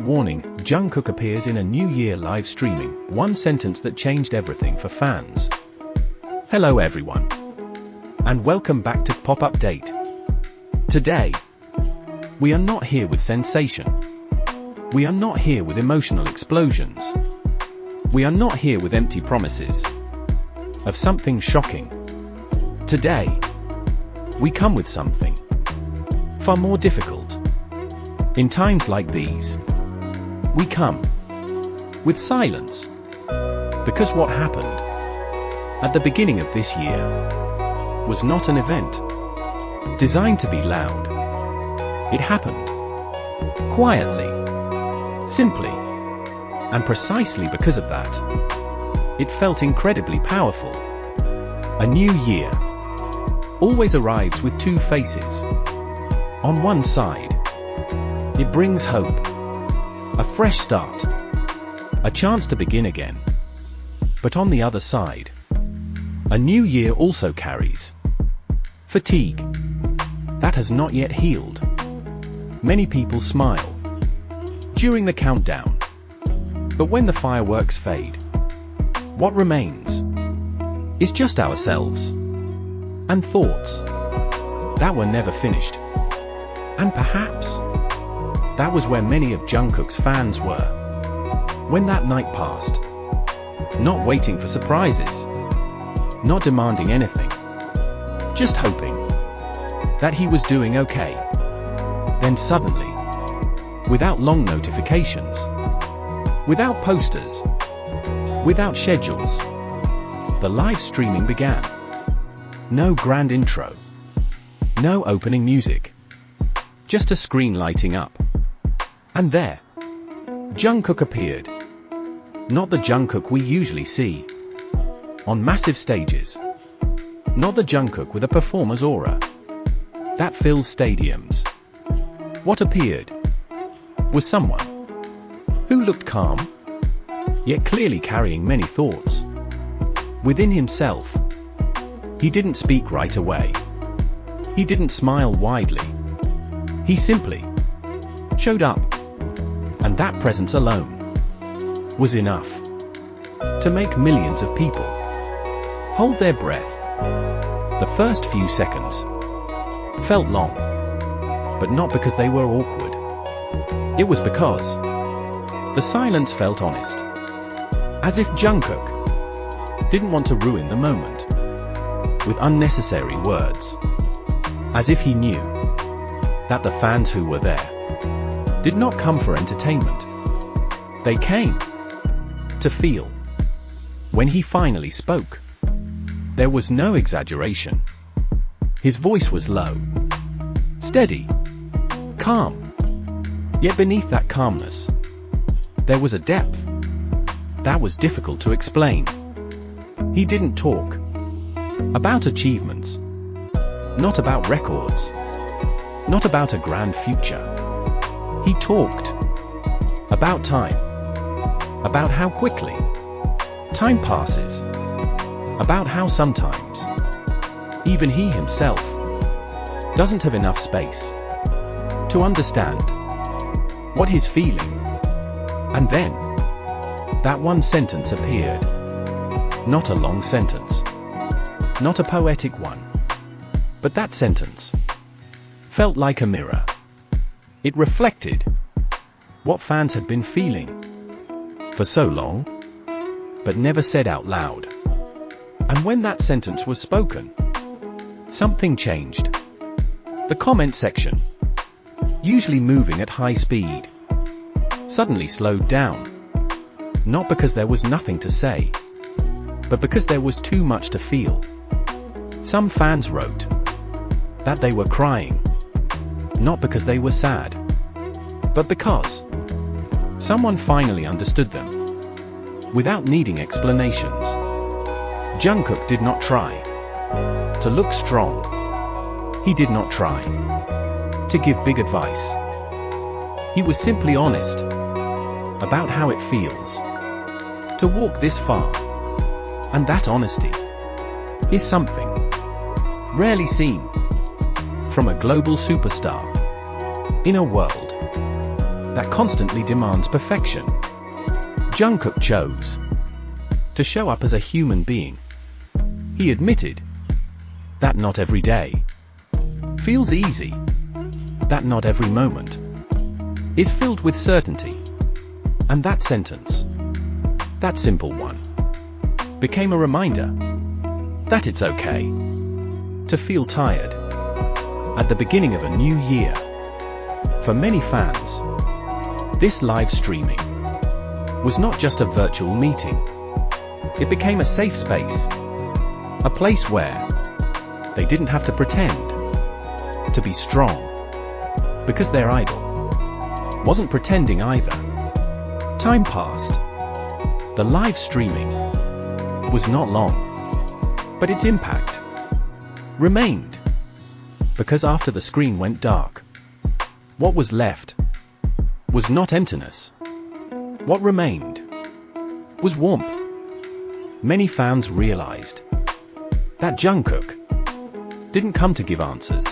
warning, Jungkook appears in a New Year live streaming, one sentence that changed everything for fans. Hello everyone. And welcome back to Kpop Update. Today, we are not here with sensation. We are not here with emotional explosions. We are not here with empty promises of something shocking. Today, we come with something far more difficult. In times like these, we come with silence. Because what happened at the beginning of this year was not an event designed to be loud. It happened quietly, simply, and precisely because of that, it felt incredibly powerful. A new year always arrives with two faces. On one side, it brings hope, a fresh start, a chance to begin again. But on the other side, a new year also carries fatigue that has not yet healed. Many people smile during the countdown, but when the fireworks fade, what remains is just ourselves and thoughts that were never finished. And perhaps that was where many of Jungkook's fans were when that night passed, not waiting for surprises, not demanding anything, just hoping that he was doing okay. Then suddenly, without long notifications, without posters, without schedules, the live streaming began. No grand intro, no opening music, just a screen lighting up. And there, Jungkook appeared. Not the Jungkook we usually see on massive stages. Not the Jungkook with a performer's aura that fills stadiums. What appeared was someone who looked calm, yet clearly carrying many thoughts within himself. He didn't speak right away. He didn't smile widely. He simply showed up. And that presence alone was enough to make millions of people hold their breath. The first few seconds felt long, but not because they were awkward. It was because the silence felt honest, as if Jungkook didn't want to ruin the moment with unnecessary words, as if he knew that the fans who were there did not come for entertainment. They came to feel. When he finally spoke, there was no exaggeration. His voice was low, steady, calm. Yet beneath that calmness, there was a depth that was difficult to explain. He didn't talk about achievements, not about records, not about a grand future. He talked about time, about how quickly time passes, about how sometimes even he himself doesn't have enough space to understand what he's feeling. And then that one sentence appeared. Not a long sentence, not a poetic one, but that sentence felt like a mirror. It reflected what fans had been feeling for so long, but never said out loud. And when that sentence was spoken, something changed. The comment section, usually moving at high speed, suddenly slowed down. Not because there was nothing to say, but because there was too much to feel. Some fans wrote that they were crying, not because they were sad, but because someone finally understood them, without needing explanations. Jungkook did not try to look strong. He did not try to give big advice. He was simply honest about how it feels to walk this far. And that honesty is something rarely seen from a global superstar in a world that constantly demands perfection. Jungkook chose to show up as a human being. He admitted that not every day feels easy, that not every moment is filled with certainty. And that sentence, that simple one, became a reminder that it's okay to feel tired at the beginning of a new year. For many fans, this live streaming was not just a virtual meeting. It became a safe space, a place where they didn't have to pretend to be strong, because their idol wasn't pretending either. Time passed. The live streaming was not long, but its impact remained. Because after the screen went dark, what was left was not emptiness. What remained was warmth. Many fans realized that Jungkook didn't come to give answers.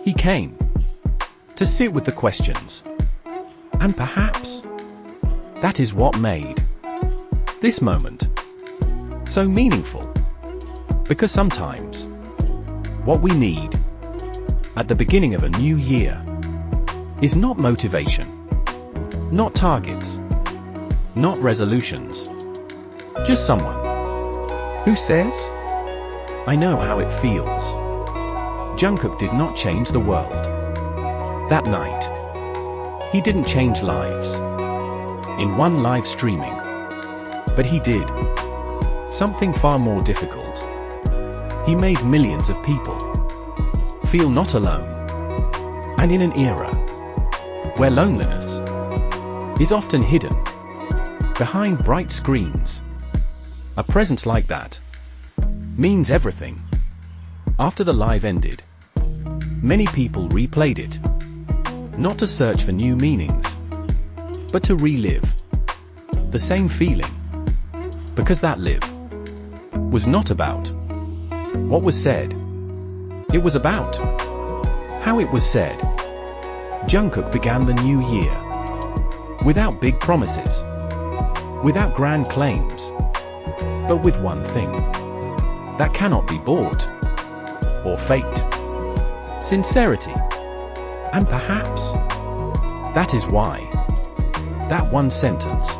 He came to sit with the questions. And perhaps that is what made this moment so meaningful. Because sometimes what we need at the beginning of a new year is not motivation, not targets, not resolutions, just someone who says, "I know how it feels." Jungkook did not change the world that night. He didn't change lives in one live streaming, but he did something far more difficult. He made millions of people feel not alone. And in an era where loneliness is often hidden behind bright screens, a presence like that means everything. After the live ended, many people replayed it, not to search for new meanings, but to relive the same feeling. Because that live was not about what was said, it was about how it was said. Jungkook began the new year without big promises, without grand claims, but with one thing that cannot be bought or faked: sincerity. And perhaps that is why that one sentence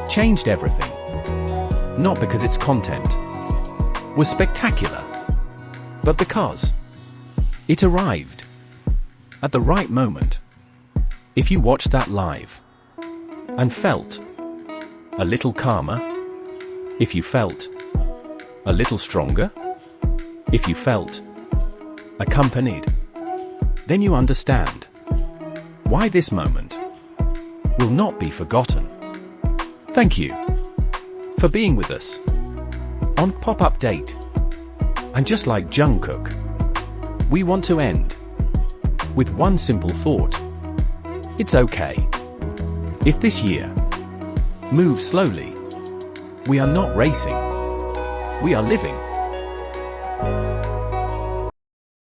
changed everything. Not because its content was spectacular, but because it arrived at the right moment. If you watched that live and felt a little calmer, if you felt a little stronger, if you felt accompanied, then you understand why this moment will not be forgotten. Thank you for being with us on Pop Update. And just like Jungkook, we want to end with one simple thought. It's okay if this year moves slowly. We are not racing, we are living.